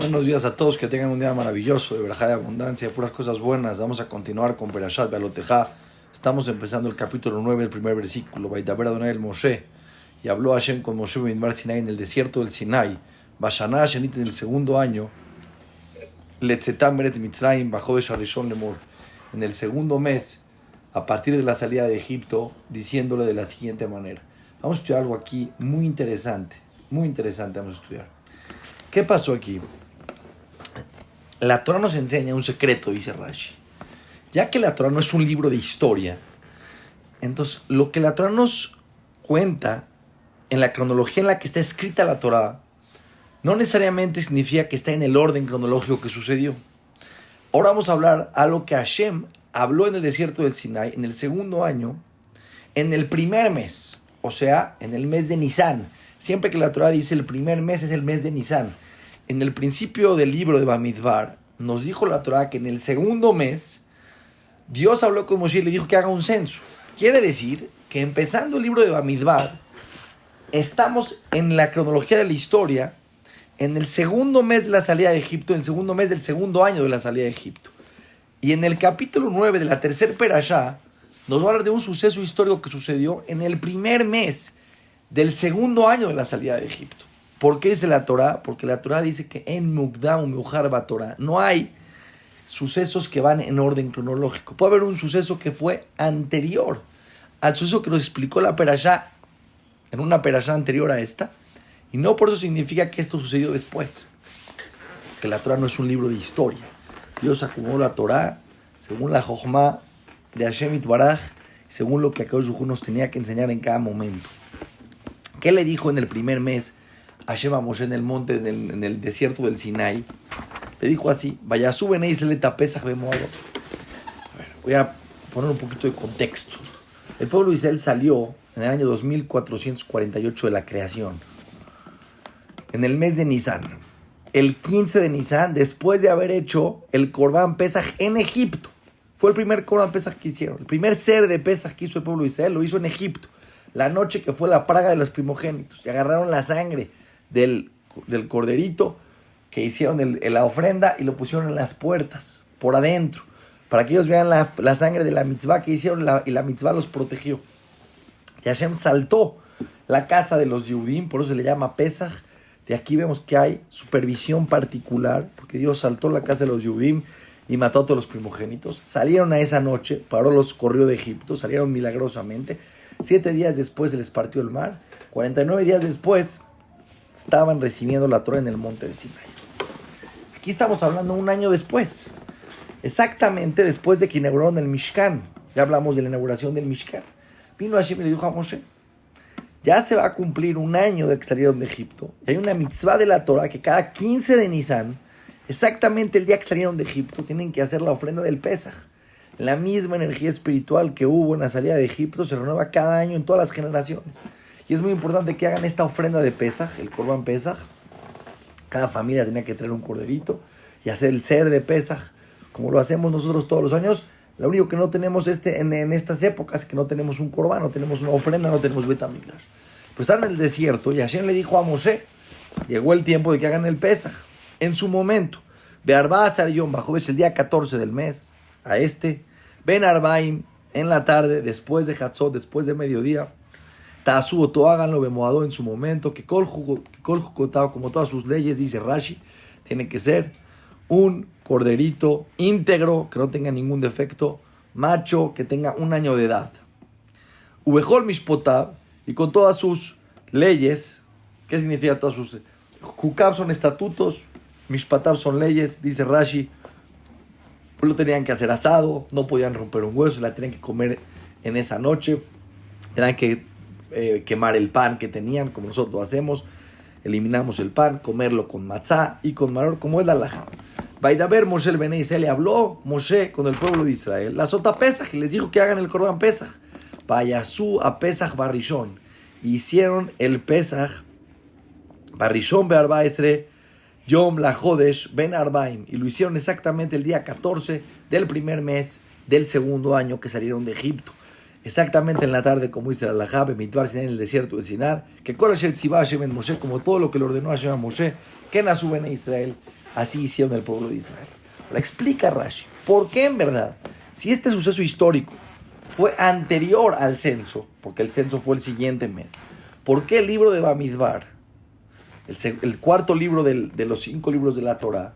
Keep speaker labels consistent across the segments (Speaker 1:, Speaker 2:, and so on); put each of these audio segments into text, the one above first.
Speaker 1: Buenos días a todos, que tengan un día maravilloso, de verajá de abundancia, puras cosas buenas. Vamos a continuar con Perashat Bealotejá. Estamos empezando el capítulo 9, el primer versículo. Vaitaber Adonai el Moshe. Y habló Hashem con Moshe Bimidbar Sinai en el desierto del Sinai. Bashaná Shenit en el segundo año. Letzetam Eretz Mitzrayim bajó de Sharishon Lemor. En el segundo mes, a partir de la salida de Egipto, diciéndole de la siguiente manera. Vamos a estudiar algo aquí muy interesante. Muy interesante vamos a estudiar. ¿Qué pasó aquí? La Torah nos enseña un secreto, dice Rashi. Ya que la Torah no es un libro de historia, entonces lo que la Torah nos cuenta en la cronología en la que está escrita la Torah no necesariamente significa que está en el orden cronológico que sucedió. Ahora vamos a hablar algo que Hashem habló en el desierto del Sinai en el segundo año, en el primer mes, o sea, en el mes de Nisan. Siempre que la Torah dice el primer mes es el mes de Nisan. En el principio del libro de Bamidbar, nos dijo la Torah que en el segundo mes, Dios habló con Moshe y le dijo que haga un censo. Quiere decir que empezando el libro de Bamidbar, estamos en la cronología de la historia, en el segundo mes de la salida de Egipto, en el segundo mes del segundo año de la salida de Egipto. Y en el capítulo 9 de la tercer perashá, nos va a hablar de un suceso histórico que sucedió en el primer mes del segundo año de la salida de Egipto. ¿Por qué dice la Torah? Porque la Torah dice que en Mukdam Meujar Torah no hay sucesos que van en orden cronológico. Puede haber un suceso que fue anterior al suceso que nos explicó la perashá en una perashá anterior a esta, y no por eso significa que esto sucedió después. Que la Torah no es un libro de historia. Dios acomodó la Torah según la Jochma de Hashem Itbaraj, según lo que Akadosh Baruj Hu nos tenía que enseñar en cada momento. ¿Qué le dijo en el primer mes Hashem a Moshe en el monte, en el desierto del Sinai? Le dijo así: vaya, suben ahí, se le tapesa, voy a poner un poquito de contexto. El pueblo de Israel salió en el año 2448 de la creación, en el mes de Nisan, el 15 de Nisan, después de haber hecho el Corbán Pesaj en Egipto. Fue el primer Corbán Pesaj que hicieron. El primer ser de Pesaj que hizo el pueblo de Israel lo hizo en Egipto, la noche que fue la plaga de los primogénitos. Y agarraron la sangre del corderito que hicieron la ofrenda y lo pusieron en las puertas, por adentro, para que ellos vean la sangre de la mitzvah que hicieron, y la mitzvah los protegió. Y Hashem saltó la casa de los Yehudim, por eso se le llama Pesaj. De aquí vemos que hay supervisión particular, porque Dios saltó la casa de los Yehudim y mató a todos los primogénitos. Salieron a esa noche, Paró los corrió de Egipto, salieron milagrosamente. 7 días después se les partió el mar. 49 días después estaban recibiendo la Torah en el monte de Sinai. Aquí estamos hablando un año después, exactamente después de que inauguraron el Mishkan. Ya hablamos de la inauguración del Mishkan. Vino Hashem y le dijo a Moshe: ya se va a cumplir un año de que salieron de Egipto. Y hay una mitzvah de la Torah que cada 15 de Nisan, exactamente el día que salieron de Egipto, tienen que hacer la ofrenda del Pesaj. La misma energía espiritual que hubo en la salida de Egipto se renueva cada año en todas las generaciones. Y es muy importante que hagan esta ofrenda de Pesaj, el Corbán Pesaj. Cada familia tenía que traer un corderito y hacer el ser de Pesaj, como lo hacemos nosotros todos los años. Lo único que no tenemos en estas épocas es que no tenemos un Corbán, no tenemos una ofrenda, no tenemos Bet HaMikdash. Pues están en el desierto y Hashem le dijo a Moshe: llegó el tiempo de que hagan el Pesaj. En su momento, Be'arba Yom Bajodesh, el día 14 del mes, Ben Arbaim, en la tarde, después de Hatzot, después de mediodía, Ta'asu Oto, háganlo, Bemoado, en su momento, que Kol Jukotao, como todas sus leyes, dice Rashi, tiene que ser un corderito íntegro, que no tenga ningún defecto, macho, que tenga 1 año de edad. Ubejol Mishpotab, y con todas sus leyes. ¿Qué significa todas sus? Jukab son estatutos, Mishpatab son leyes, dice Rashi. Lo tenían que hacer asado, no podían romper un hueso, la tenían que comer en esa noche, tenían que quemar el pan que tenían, como nosotros lo hacemos. Eliminamos el pan, comerlo con matzá y con maror, como es la halajá. Vaidaber Moshe el Bnei Israel, le habló Moshe con el pueblo de Israel, la sota Pesaj, y les dijo que hagan el Corbán Pesaj. Vayasú a Pesaj Barrishon, hicieron el Pesaj Barrishon Be'arba Esre Yom la Jodesh Ben Arbaim, y lo hicieron exactamente el día 14 del primer mes del segundo año que salieron de Egipto. Exactamente en la tarde, como dice la halajá, Bemidbar Sinai, en el desierto de Sinar, que Kol Asher Tzivah Hashem en Moshe, como todo lo que le ordenó Hashem a Moshe, que Nasú Bnei Israel, Así hicieron el pueblo de Israel. Ahora explica Rashi, ¿por qué en verdad, si este suceso histórico fue anterior al censo, porque el censo fue el siguiente mes, ¿por qué el libro de Bamidbar, el cuarto libro de los 5 libros de la Torá,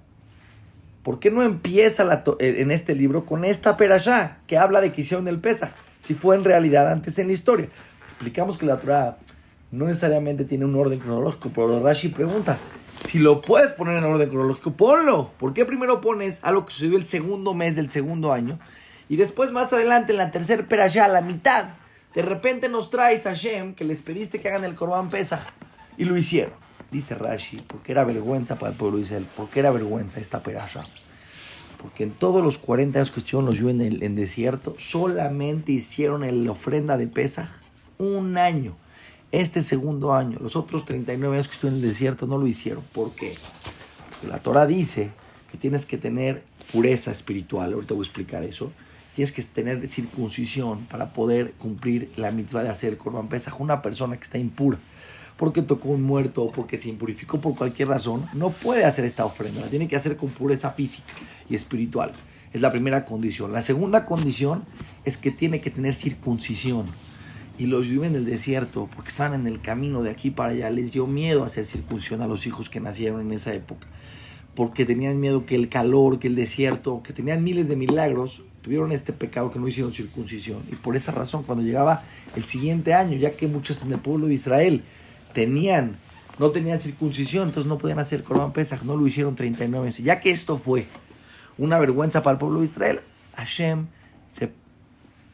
Speaker 1: por qué no empieza en este libro con esta perashá que habla de que hicieron el Pesaj, si fue en realidad antes en la historia? Explicamos que la Torá no necesariamente tiene un orden cronológico, pero Rashi pregunta, si lo puedes poner en orden cronológico, ponlo. ¿Por qué primero pones algo que sucedió el segundo mes del segundo año y después más adelante en la tercera perashá, a la mitad, de repente nos traes a Hashem que les pediste que hagan el Korban Pesaj y lo hicieron? Dice Rashi, porque era vergüenza para el pueblo de Israel. ¿Por qué era vergüenza esta perashá? Porque en todos los 40 años que estuvieron los judíos en desierto, solamente hicieron la ofrenda de Pesaj un año. Este segundo año, los otros 39 años que estuvieron en el desierto no lo hicieron. ¿Por qué? Porque la Torah dice que tienes que tener pureza espiritual. Ahorita voy a explicar eso. Tienes que tener circuncisión para poder cumplir la mitzvah de hacer el Korban Pesaj. Una persona que está impura, porque tocó un muerto o porque se impurificó por cualquier razón, no puede hacer esta ofrenda. La tiene que hacer con pureza física y espiritual. Es la primera condición. La segunda condición es que tiene que tener circuncisión. Y los judíos en el desierto, porque estaban en el camino de aquí para allá, les dio miedo hacer circuncisión a los hijos que nacieron en esa época. Porque tenían miedo que el calor, que el desierto, que tenían miles de milagros, tuvieron este pecado que no hicieron circuncisión. Y por esa razón, cuando llegaba el siguiente año, ya que muchos en el pueblo de Israel no tenían circuncisión, entonces no podían hacer el Korban Pesaj, no lo hicieron 39 años. Ya que esto fue una vergüenza para el pueblo de Israel, Hashem se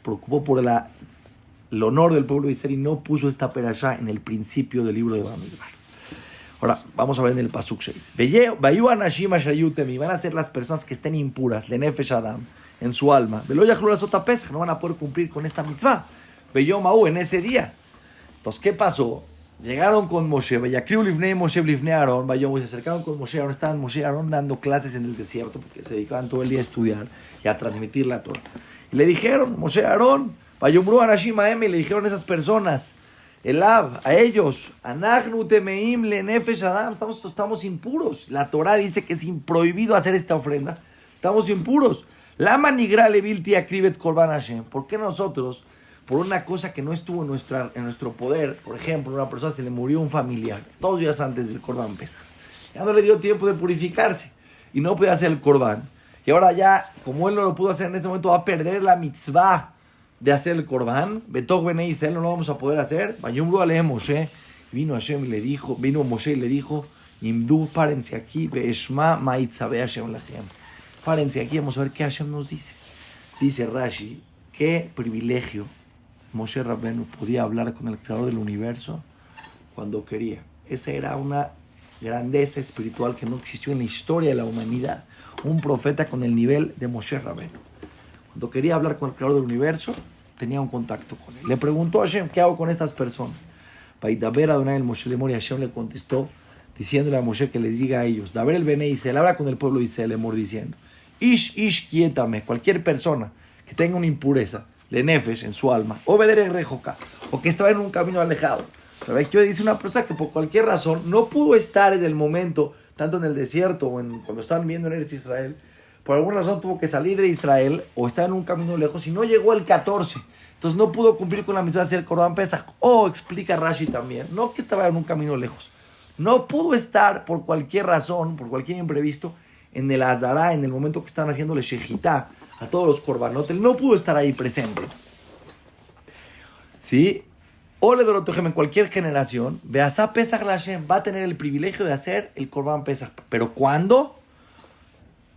Speaker 1: preocupó por el honor del pueblo de Israel y no puso esta perashá en el principio del libro de Bamidbar. Ahora, vamos a ver en el Pasuk 6. Van a ser las personas que estén impuras, de Nefesh Adam, en su alma. No van a poder cumplir con esta mitzvah. En ese día. Entonces, ¿qué pasó? Llegaron con Moshe, se acercaron con Moshe, ahora estaban Moshe y Aarón dando clases en el desierto, porque se dedicaban todo el día a estudiar y a transmitir la Torah. Y le dijeron, Moshe y Aarón, le dijeron a esas personas, Elab, a ellos, estamos impuros. La Torah dice que es prohibido hacer esta ofrenda, estamos impuros. ¿Por qué nosotros, por una cosa que no estuvo en nuestro poder, por ejemplo, una persona se le murió un familiar 2 días antes del Korban Pesaj, ya no le dio tiempo de purificarse y no podía hacer el Korban, y ahora ya, como él no lo pudo hacer en ese momento, va a perder la mitzvah de hacer el Korban, Betok Bnei Israel, no lo vamos a poder hacer. Vayumru aleh Moshe, vino Moshe y le dijo, Imdu, párense aquí, Beeshma Maitzabe Hashem Lachem, párense aquí, vamos a ver qué Hashem nos dice. Dice Rashi, qué privilegio Moshe Rabbeinu podía hablar con el creador del universo cuando quería. Esa era una grandeza espiritual que no existió en la historia de la humanidad. Un profeta con el nivel de Moshe Rabbeinu. Cuando quería hablar con el creador del universo, tenía un contacto con él. Le preguntó a Hashem, ¿qué hago con estas personas? Vaidaber Adonai el Moshe Lemor, y Hashem le contestó, diciéndole a Moshe que les diga a ellos, Daber el Bnei Israel, habla con el pueblo de Israel, Lemor, diciendo, Ish quiétame, cualquier persona que tenga una impureza, le nefesh en su alma, obeder el rejoca, o que estaba en un camino alejado. Pero aquí dice una persona que por cualquier razón no pudo estar en el momento, tanto en el desierto o cuando estaban viviendo en Eretz Israel, por alguna razón tuvo que salir de Israel o estar en un camino lejos y no llegó el 14. Entonces no pudo cumplir con la mitzvah de hacer el Korban Pesaj. O explica Rashi también, no que estaba en un camino lejos, no pudo estar por cualquier razón, por cualquier imprevisto, en el Azará, en el momento que estaban haciéndole Shejitá a todos los Korbanot, él no pudo estar ahí presente. ¿Sí? O le Dorotojem en cualquier generación, Beasá Pesach Lashem va a tener el privilegio de hacer el Korban Pesach. ¿Pero cuándo?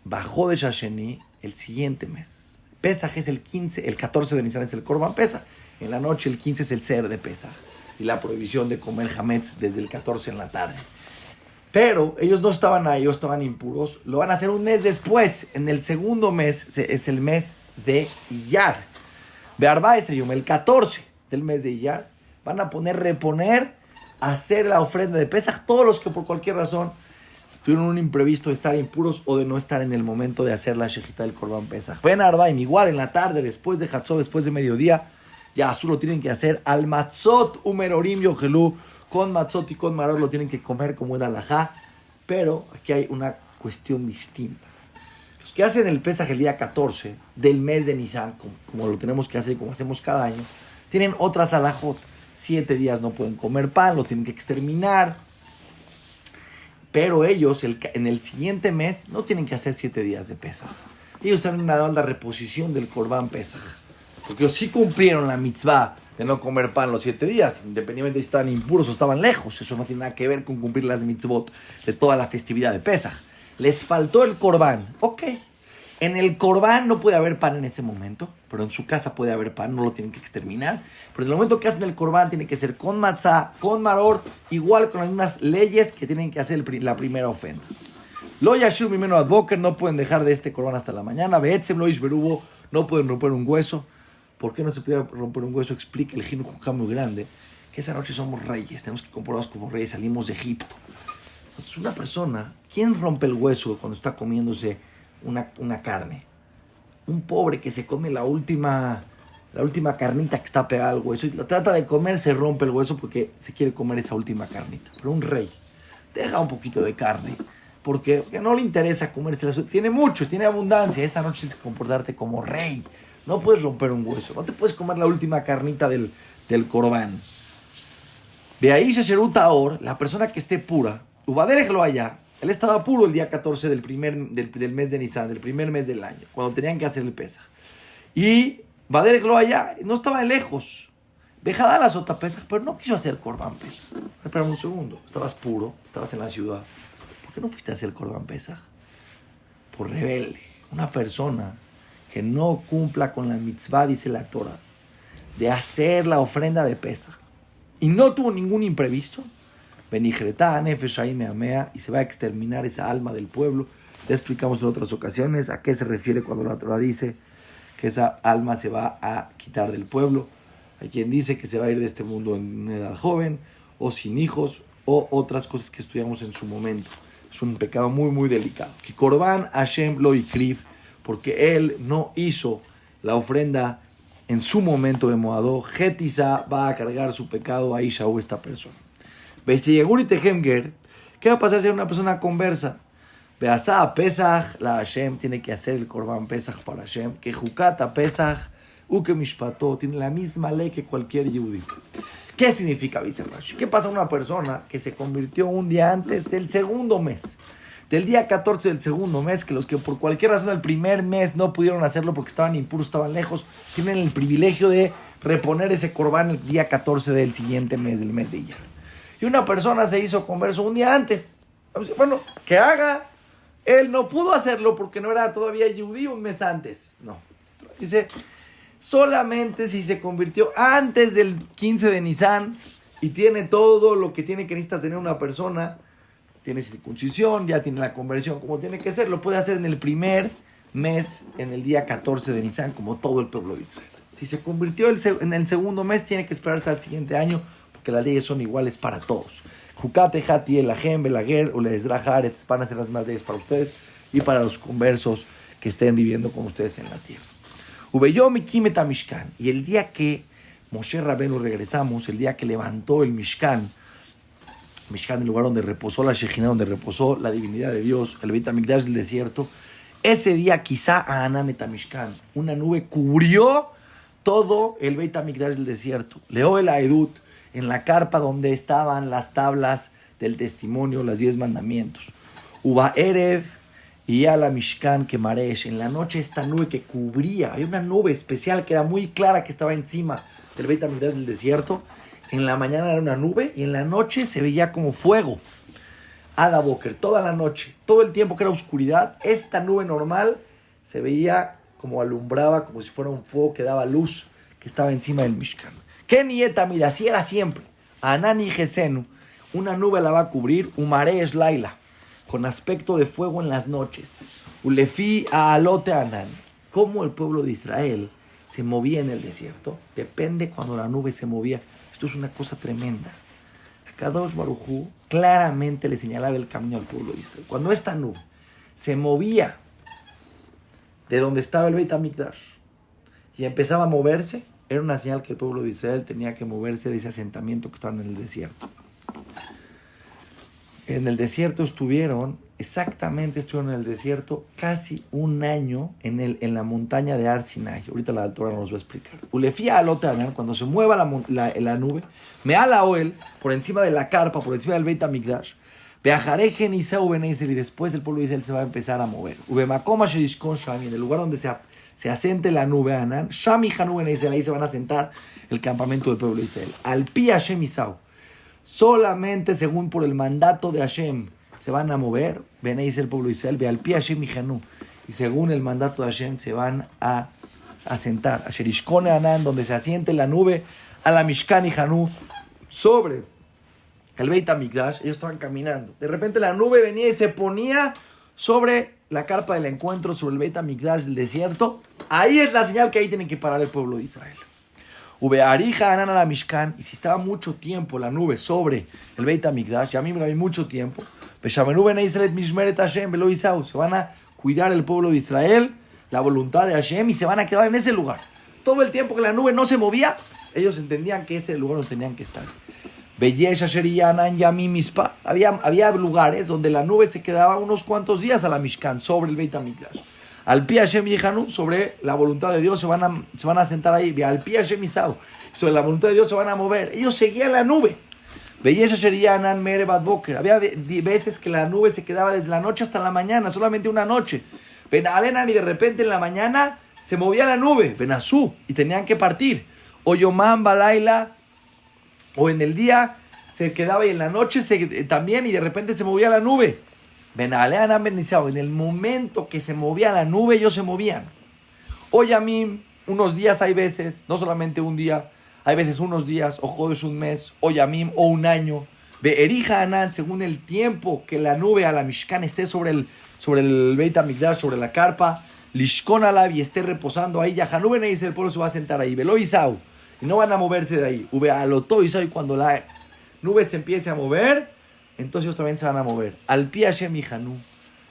Speaker 1: Bajó de Shasheni el siguiente mes. Pesaj es el 14 de Nisan es el Korban Pesaj. En la noche el 15 es el Ser de Pesaj. Y la prohibición de comer Hametz desde el 14 en la tarde. Pero ellos no estaban ahí, ellos estaban impuros. Lo van a hacer un mes después. En el segundo mes es el mes de Iyar. Be'arba Esriyum, el 14 del mes de Iyar. Van a reponer, hacer la ofrenda de Pesaj. Todos los que por cualquier razón tuvieron un imprevisto de estar impuros o de no estar en el momento de hacer la shejita del Korban Pesaj. Ven Arbaim, igual en la tarde, después de Hatzot, después de mediodía, ya azul lo tienen que hacer. Al matzot umerorim yogelú, con matzot y con maror lo tienen que comer como es alajá. Pero aquí hay una cuestión distinta. Los que hacen el Pesaj el día 14 del mes de Nisan, como lo tenemos que hacer, como hacemos cada año, tienen otras alajot. 7 días no pueden comer pan, lo tienen que exterminar. Pero ellos, en el siguiente mes, no tienen que hacer 7 días de Pesaj. Ellos también dan la reposición del Korban Pesaj. Porque ellos sí cumplieron la mitzvah de no comer pan los 7 días, independientemente de si estaban impuros o estaban lejos. Eso no tiene nada que ver con cumplir las mitzvot de toda la festividad de Pesaj. Les faltó el Korban. Ok. En el Korban no puede haber pan en ese momento, pero en su casa puede haber pan, no lo tienen que exterminar. Pero en el momento que hacen el Korban tiene que ser con matzah, con maror, igual con las mismas leyes que tienen que hacer la primera ofrenda. Lo yashir mimeno ad boker, no pueden dejar de este Korban hasta la mañana. Beetzem lo ishberubo, no pueden romper un hueso. ¿Por qué no se puede romper un hueso? Explica el Jinu Jujá muy grande, que esa noche somos reyes, tenemos que comportarnos como reyes, salimos de Egipto. Entonces una persona, ¿quién rompe el hueso cuando está comiéndose una carne? Un pobre que se come la última carnita que está pegada al hueso y lo trata de comer, se rompe el hueso porque se quiere comer esa última carnita. Pero un rey deja un poquito de carne porque no le interesa comerse tiene mucho, tiene abundancia. Esa noche tienes que comportarte como rey, no puedes romper un hueso, no te puedes comer la última carnita del Korban. De ahí Shesheruta Or, la persona que esté pura, Ubaderejlo allá. Él estaba puro el día 14 del mes de Nisan, del primer mes del año, cuando tenían que hacer el Pesaj. Y Baderejlo allá, no estaba lejos. Dejada la sota Pesaj, pero no quiso hacer Korban Pesaj. Espera un segundo, estabas puro, estabas en la ciudad. ¿Por qué no fuiste a hacer Korban Pesaj? Por rebelde. Una persona que no cumpla con la mitzvah, dice la Torah, de hacer la ofrenda de Pesaj, y no tuvo ningún imprevisto, y se va a exterminar esa alma del pueblo. Ya explicamos en otras ocasiones a qué se refiere cuando la Torah dice que esa alma se va a quitar del pueblo. Hay quien dice que se va a ir de este mundo en una edad joven, o sin hijos, o otras cosas que estudiamos en su momento. Es un pecado muy, muy delicado. Que Korban Hashem lo ikrib, porque él no hizo la ofrenda en su momento de Moadó. Getisa va a cargar su pecado a Ishaú, esta persona. ¿Qué va a pasar si una persona conversa? Beasá Pesach, la Hashem tiene que hacer el Korban Pesach para Hashem. Que Jukata Pesach, Uke Mishpato, tiene la misma ley que cualquier Yehudi. ¿Qué significa, dice Rashi? ¿Qué pasa a una persona que se convirtió un día antes del segundo mes? Del día 14 del segundo mes, que los que por cualquier razón del primer mes no pudieron hacerlo porque estaban impuros, estaban lejos, tienen el privilegio de reponer ese Korban el día 14 del siguiente mes, del mes de Iyar. Y una persona se hizo converso un día antes. Bueno, que haga. Él no pudo hacerlo porque no era todavía Yehudí un mes antes. No. Dice, solamente si se convirtió antes del 15 de Nisan y tiene todo lo que tiene que necesitar tener una persona, tiene circuncisión, ya tiene la conversión como tiene que ser, lo puede hacer en el primer mes, en el día 14 de Nisan, como todo el pueblo de Israel. Si se convirtió en el segundo mes, tiene que esperarse al siguiente año, que las leyes son iguales para todos. Jukate, Hati, Elahem, Belager, Ulezra, Haaretz, van a ser las mismas leyes para ustedes y para los conversos que estén viviendo con ustedes en la tierra. Ubeyom Kimet Mishkan, y el día que Moshe Rabenu regresamos, el día que levantó el Mishkan, el lugar donde reposó la Shejina, donde reposó la divinidad de Dios, el Beit HaMikdash del desierto, ese día quizá a Anan et Mishkan, una nube cubrió todo el Beit HaMikdash del desierto. Leo el Aedut, en la carpa donde estaban las tablas del testimonio, los 10 mandamientos. Uba Erev y a la Mishkan que Maresh, en la noche esta nube que cubría, hay una nube especial que era muy clara que estaba encima del Beit HaMikdash del desierto. En la mañana era una nube y en la noche se veía como fuego. Ada Boker, toda la noche, todo el tiempo que era oscuridad, esta nube normal se veía como alumbraba, como si fuera un fuego que daba luz, que estaba encima del Mishkan. ¿Qué nieta? Mira, así era siempre. Anani Gesenu, una nube la va a cubrir, Umaresh Laila, con aspecto de fuego en las noches. Ulefi Aalote Anan, cómo el pueblo de Israel se movía en el desierto, depende cuando la nube se movía. Esto es una cosa tremenda. Kadosh Baruj Hu claramente le señalaba el camino al pueblo de Israel. Cuando esta nube se movía de donde estaba el Beit HaMikdash y empezaba a moverse, era una señal que el pueblo de Israel tenía que moverse de ese asentamiento que estaba en el desierto. En el desierto estuvieron en el desierto casi un año en la montaña de Har Sinai. Ahorita la Torah nos va a explicar. Ulefía alotanan, cuando se mueva la nube, me ala oel, por encima de la carpa, por encima del Beit HaMikdash, Beajarejen Isau Ben Israel, y después el pueblo de Israel se va a empezar a mover. Ubemakoma Sherishkon Shami, en el lugar donde se asente la nube Anan, Shami Hanu Ben Israel, ahí se van a asentar el campamento del pueblo de Israel. Al pi Hashem Isau, solamente según por el mandato de Hashem se van a mover, venéis el pueblo de Israel, ve al pi Hashem y Hanú, y según el mandato de Hashem se van a asentar a Sherishkone Anan, donde se asiente la nube, a la Mishkan y Hanú, sobre el Beit HaMikdash. Ellos estaban caminando, de repente la nube venía y se ponía sobre la carpa del encuentro, sobre el Beit HaMikdash del desierto. Ahí es la señal que ahí tienen que parar el pueblo de Israel. Ubearija Anan a la Mishkan, y si estaba mucho tiempo la nube sobre el Beit HaMikdash, y a mí me la vi mucho tiempo, se van a cuidar el pueblo de Israel, la voluntad de Hashem, y se van a quedar en ese lugar. Todo el tiempo que la nube no se movía, ellos entendían que ese lugar donde tenían que estar. Había lugares donde la nube se quedaba unos cuantos días a la Mishkan, sobre el Beit HaMikdash. Al pi Hashem Yehanu, sobre la voluntad de Dios se van a sentar ahí. Al pi Hashem Isau, sobre la voluntad de Dios se van a mover. Ellos seguían la nube. Había veces que la nube se quedaba desde la noche hasta la mañana, solamente una noche. Y de repente en la mañana se movía la nube, Benazú, y tenían que partir. O Yomam Balaila, o en el día se quedaba y en la noche también, y de repente se movía la nube. En el momento que se movía la nube, ellos se movían. O Yamim, unos días hay veces, no solamente un día, hay veces unos días, o Jodesh un mes, o Yamim, o un año. Be'erija Anan, según el tiempo que la nube a la Mishkan esté sobre el Beit HaMikdash, sobre la carpa, Lishkon Alab, y esté reposando ahí, Yahanú Ben Israel, el pueblo se va a sentar ahí. Velo Isau, y no van a moverse de ahí. Ubealotó Isau, y cuando la nube se empiece a mover, entonces ellos también se van a mover. Al pi Hashem y Hanú,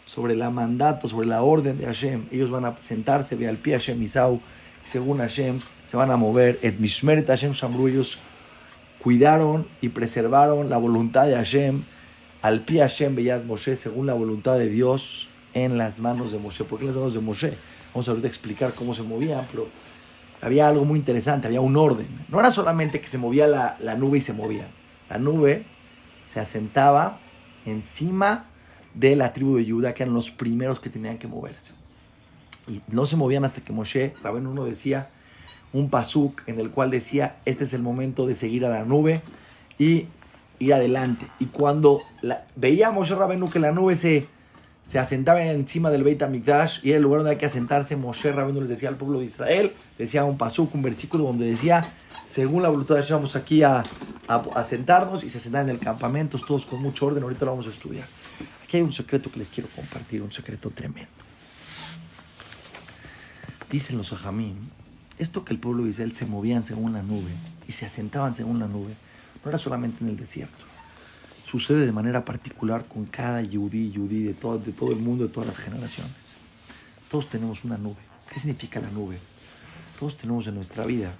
Speaker 1: sobre la mandato, sobre la orden de Hashem, ellos van a sentarse, ve al pi Hashem Isau, según Hashem se van a mover. Et Mishmeret Hashem Shamru, ellos cuidaron y preservaron la voluntad de Hashem. Al pi Hashem Beyad Moshe, según la voluntad de Dios en las manos de Moshe. ¿Por qué en las manos de Moshe? Vamos ahorita a explicar cómo se movían, pero había algo muy interesante, había un orden. No era solamente que se movía la nube y se movía. La nube se asentaba encima de la tribu de Judá, que eran los primeros que tenían que moverse. Y no se movían hasta que Moshe, Rabenu, uno decía un pasuk en el cual decía, este es el momento de seguir a la nube y ir adelante. Y cuando veía a Moshe Rabenu que la nube se asentaba encima del Beit HaMikdash y era el lugar donde hay que asentarse, Moshe Rabenu les decía al pueblo de Israel, decía un pasuk, un versículo donde decía, según la voluntad de Hashem, vamos aquí a sentarnos, y se sentaban en el campamento, todos con mucho orden. Ahorita lo vamos a estudiar. Aquí hay un secreto que les quiero compartir, un secreto tremendo. Dicen los Ajamim, esto que el pueblo de Israel se movían según la nube y se asentaban según la nube, no era solamente en el desierto. Sucede de manera particular con cada yudí de todo el mundo, de todas las generaciones. Todos tenemos una nube. ¿Qué significa la nube? Todos tenemos en nuestra vida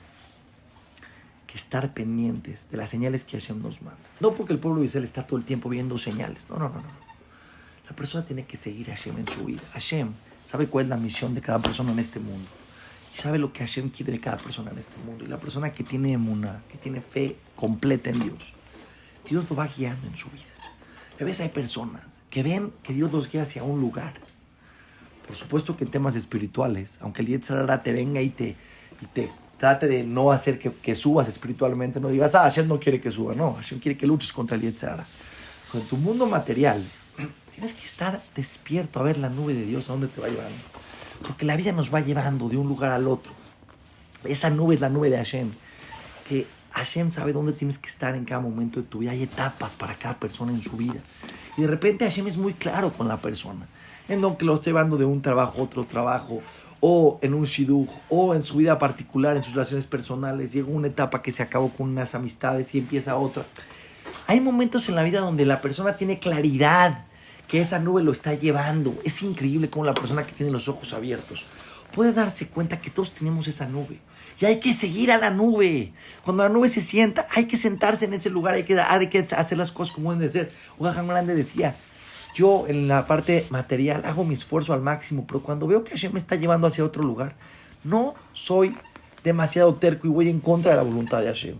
Speaker 1: que estar pendientes de las señales que Hashem nos manda. No porque el pueblo de Israel está todo el tiempo viendo señales. No. La persona tiene que seguir a Hashem en su vida. Hashem sabe cuál es la misión de cada persona en este mundo. Y sabe lo que Hashem quiere de cada persona en este mundo. Y la persona que tiene emuná, que tiene fe completa en Dios, Dios lo va guiando en su vida. A veces hay personas que ven que Dios los guía hacia un lugar. Por supuesto que en temas espirituales, aunque el Yetzer Hara te venga y te trate de no hacer que subas espiritualmente, no digas, Hashem no quiere que suba. No, Hashem quiere que luches contra el Yetzer Hara. Con tu mundo material, tienes que estar despierto a ver la nube de Dios, a dónde te va llevando. Porque la vida nos va llevando de un lugar al otro. Esa nube es la nube de Hashem. Que Hashem sabe dónde tienes que estar en cada momento de tu vida. Hay etapas para cada persona en su vida. Y de repente Hashem es muy claro con la persona. En lo que lo esté llevando de un trabajo a otro trabajo, o en un shidduch, o en su vida particular, en sus relaciones personales. Llega una etapa que se acabó con unas amistades y empieza otra. Hay momentos en la vida donde la persona tiene claridad que esa nube lo está llevando. Es increíble cómo la persona que tiene los ojos abiertos puede darse cuenta que todos tenemos esa nube. Y hay que seguir a la nube. Cuando la nube se sienta, hay que sentarse en ese lugar, hay que hacer las cosas como deben de ser. Un jajam grande decía, yo en la parte material hago mi esfuerzo al máximo, pero cuando veo que Hashem me está llevando hacia otro lugar, no soy demasiado terco y voy en contra de la voluntad de Hashem.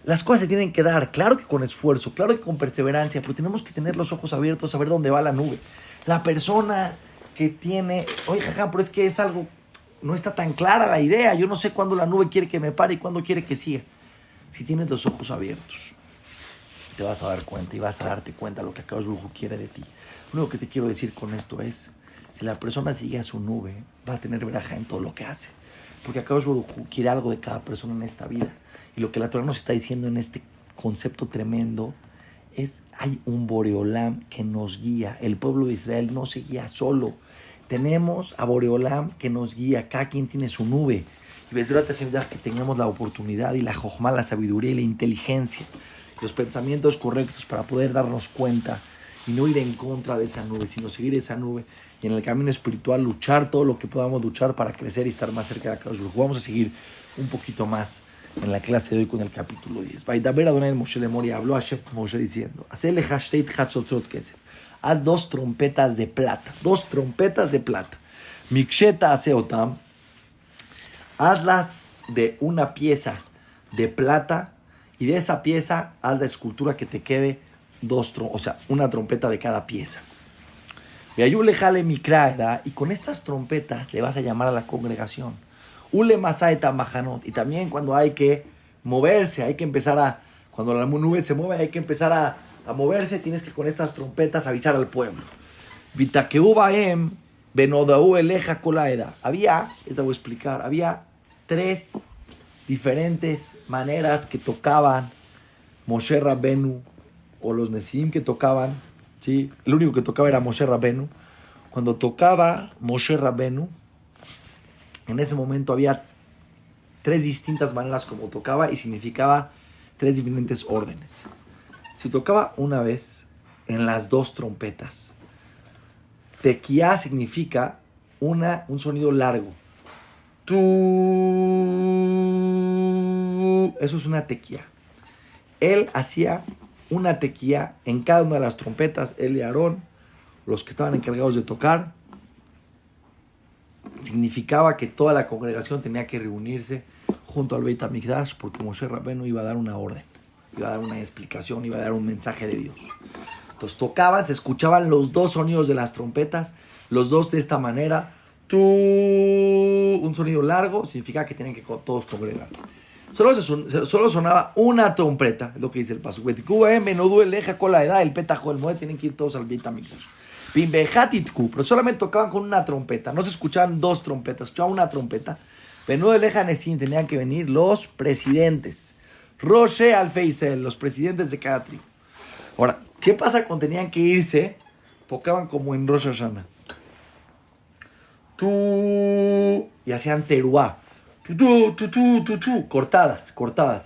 Speaker 1: Las cosas se tienen que dar, claro que con esfuerzo, claro que con perseverancia, pero tenemos que tener los ojos abiertos, saber dónde va la nube. La persona que tiene, oye, jajam, pero es que es algo, no está tan clara la idea, yo no sé cuándo la nube quiere que me pare y cuándo quiere que siga. Si tienes los ojos abiertos, te vas a dar cuenta y vas a darte cuenta de lo que Akadosh Baruj Hu quiere de ti. Lo único que te quiero decir con esto es, si la persona sigue a su nube, va a tener veraja en todo lo que hace. Porque Akadosh Baruj Hu quiere algo de cada persona en esta vida. Y lo que la Torah nos está diciendo en este concepto tremendo es, hay un Boreolam que nos guía. El pueblo de Israel no se guía solo. Tenemos a Boreolam que nos guía. Cada quien tiene su nube. Y Besrat Hashem, que tengamos la oportunidad y la jojma, la sabiduría y la inteligencia, los pensamientos correctos para poder darnos cuenta y no ir en contra de esa nube, sino seguir esa nube y en el camino espiritual luchar todo lo que podamos luchar para crecer y estar más cerca de Akadosh Baruj Hu. Vamos a seguir un poquito más en la clase de hoy con el capítulo 10. Vaidaber Adonai el Moshe Lemor, y habló a Moshe diciendo, haz 2 trompetas de plata, 2 trompetas de plata. Miksheta aseotam, hazlas de una pieza de plata, y de esa pieza haz la escultura que te quede 2, o sea, una trompeta de cada pieza. Y con estas trompetas le vas a llamar a la congregación. Ule masaeta majanot. Y también cuando hay que moverse, hay que empezar a, cuando la nube se mueve, hay que empezar a moverse, tienes que con estas trompetas avisar al pueblo. Vitakeubaem benodau eleja kolaeda. Había, te voy a explicar, había 3 diferentes maneras que tocaban Moshe Rabbenu, o los Nesim que tocaban, ¿sí? El único que tocaba era Moshe Rabbenu. Cuando tocaba Moshe Rabbenu, en ese momento había 3 distintas maneras como tocaba y significaba 3 diferentes órdenes. Si tocaba una vez en las 2 trompetas, tequía significa un sonido largo. Eso es una tequía. Él hacía una tequía en cada una de las trompetas, él y Aarón, los que estaban encargados de tocar. Significaba que toda la congregación tenía que reunirse junto al Beit HaMikdash, porque Moshe Rabbeinu iba a dar una orden, iba a dar una explicación, iba a dar un mensaje de Dios. Entonces tocaban, se escuchaban los 2 sonidos de las trompetas, los 2 de esta manera. Un sonido largo significa que tienen que todos congregarse. Solo sonaba una trompeta, es lo que dice el pasuk. El petajo del mueve, tienen que ir todos al Beit HaMikdash. Pero solamente tocaban con una trompeta, no se escuchaban 2 trompetas, escuchaban una trompeta. Tenían que venir los presidentes, Roshe Alfeisel, los presidentes de cada tribu. Ahora, ¿qué pasa cuando tenían que irse? Tocaban como en Rosh Hashanah. Y hacían teruá. Cortadas.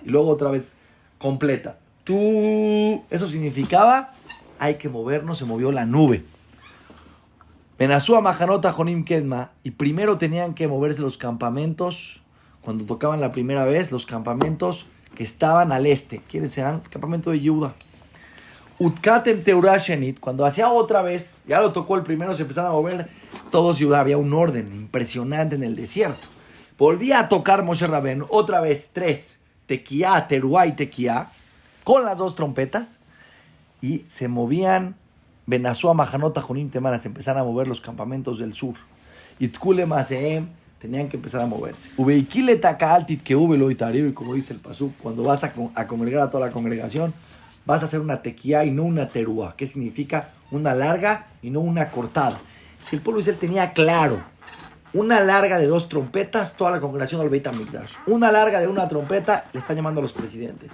Speaker 1: Y luego otra vez completa. Eso significaba, hay que movernos, se movió la nube. Benazúa Majanota Jonim Kedma. Y primero tenían que moverse los campamentos, cuando tocaban la primera vez, los campamentos que estaban al este. ¿Quiénes eran? El campamento de Yehuda. Utkatem Teurashenit, cuando hacía otra vez, ya lo tocó el primero, se empezaron a mover todos Judá, había un orden impresionante en el desierto. Volvía a tocar Moshe Rabbeinu, otra vez 3, tequía, teruá y tequía, con las 2 trompetas, y se movían, Benazúa, Majanota, Jonim, Temara, se empezaron a mover los campamentos del sur. Itkule Maseem, tenían que empezar a moverse. Ubeikile Takaaltit, que ubelo y taribo, y como dice el pasuk, cuando vas a congregar a toda la congregación, vas a hacer una tequía y no una teruá, que significa una larga y no una cortada. Si el pueblo de Israel tenía claro, una larga de 2 trompetas, toda la congregación al Beit HaMikdash. Una larga de una trompeta, le están llamando a los presidentes.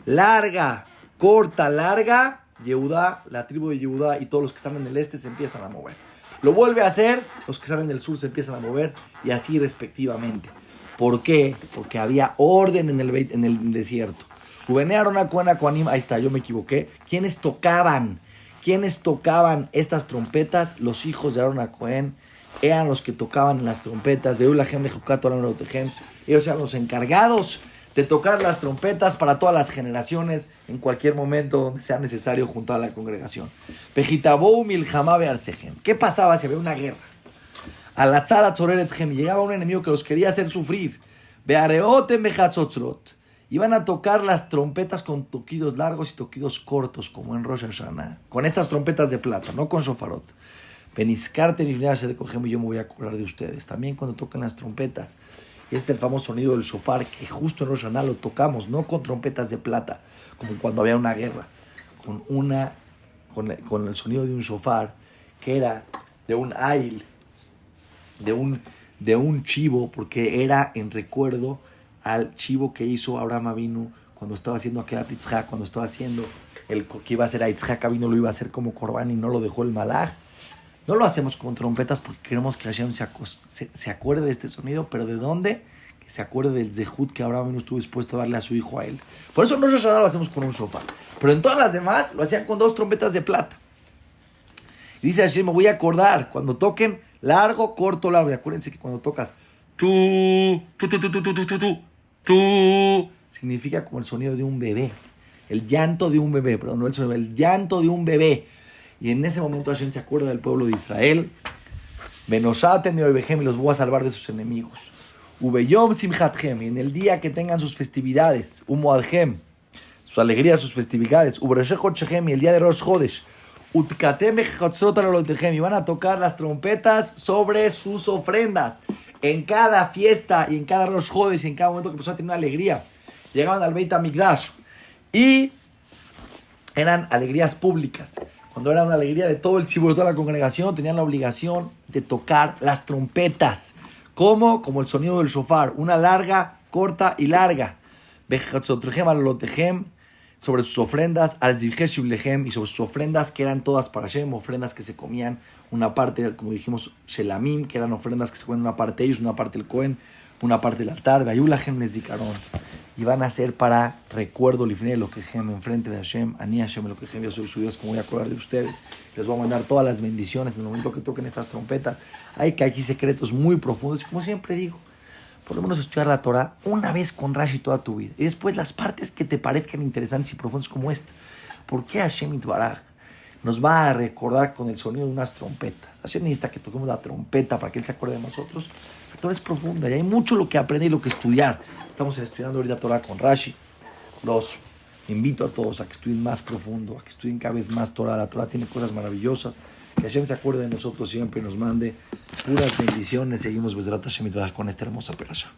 Speaker 1: Larga, corta, larga, Yehudá, la tribu de Yehudá y todos los que están en el este se empiezan a mover. Lo vuelve a hacer, los que están en el sur se empiezan a mover y así respectivamente. ¿Por qué? Porque había orden en el desierto. Ahí está, yo me equivoqué. ¿Quiénes tocaban estas trompetas? Los hijos de Aarón a Cohen, eran los que tocaban en las trompetas. Ellos eran los encargados de tocar las trompetas para todas las generaciones, en cualquier momento donde sea necesario junto a la congregación. ¿Qué pasaba si había una guerra? Llegaba un enemigo que los quería hacer sufrir. Iban a tocar las trompetas con toquidos largos y toquidos cortos, como en Rosh Hashanah, con estas trompetas de plata, no con shofarot. Beniscarte y yo me voy a acordar de ustedes. También cuando tocan las trompetas. Y ese es el famoso sonido del shofar, que justo en Rosh Hashanah lo tocamos, no con trompetas de plata, como cuando había una guerra, con el sonido de un shofar, que era de un ail, de un chivo, porque era en recuerdo al chivo que hizo Abraham Avinu cuando estaba haciendo Akedat Yitzhak, cuando estaba haciendo el que iba a hacer a Yitzhak Avinu, lo iba a hacer como Corbán y no lo dejó el Malach. No lo hacemos con trompetas porque queremos que Hashem se acuerde de este sonido, pero ¿de dónde? Que se acuerde del zehut que Abraham no estuvo dispuesto a darle a su hijo a él. Por eso en Rosh Hashanah lo hacemos con un shofar. Pero en todas las demás lo hacían con 2 trompetas de plata. Y dice Hashem, me voy a acordar, cuando toquen largo, corto, largo. Y acuérdense que cuando tocas significa como el sonido de un bebé. El llanto de un bebé, perdón, no el sonido, el llanto de un bebé. Y en ese momento Hashem se acuerda del pueblo de Israel. Benoshatem y los voy a salvar de sus enemigos. Ubeyom simchatchem, y en el día que tengan sus festividades, umoadchem, sus alegrías, sus festividades, ubreshechotchem, y el día de Rosh Chodesh, utkatem echotzot alolotechem, y van a tocar las trompetas sobre sus ofrendas. En cada fiesta y en cada Rosh Chodesh, y en cada momento que empezó a tener una alegría, llegaban al Beit HaMikdash y eran alegrías públicas. Cuando era una alegría de todo el tzibur, de toda la congregación, tenían la obligación de tocar las trompetas. ¿Cómo? Como el sonido del shofar. Una larga, corta y larga. Sobre sus ofrendas, al zivhesh y sobre sus ofrendas que eran todas para Hashem, ofrendas que se comían una parte, como dijimos, shelamim, que eran ofrendas que se comían una parte de ellos, una parte del Cohen, una parte del altar. Vayulahem les dikaron. Y van a ser para recuerdo lifnei lo que Hashem, enfrente de Hashem, ani Hashem lo que Hashem, yo soy su Dios, como voy a acordar de ustedes. Les voy a mandar todas las bendiciones en el momento que toquen estas trompetas. Hay que aquí secretos muy profundos, y como siempre digo, por lo menos estudiar la Torah una vez con Rashi toda tu vida. Y después las partes que te parezcan interesantes y profundas como esta. ¿Por qué Hashem Itbaraj nos va a recordar con el sonido de unas trompetas? Hashem necesita que toquemos la trompeta para que Él se acuerde de nosotros. La Torah es profunda y hay mucho lo que aprender y lo que estudiar. Estamos estudiando ahorita Torah con Rashi. Los invito a todos a que estudien más profundo, a que estudien cada vez más Torah. La Torah tiene cosas maravillosas. Que Hashem se acuerde de nosotros siempre y nos mande puras bendiciones. Seguimos Bezrat Hashem con esta hermosa perasha.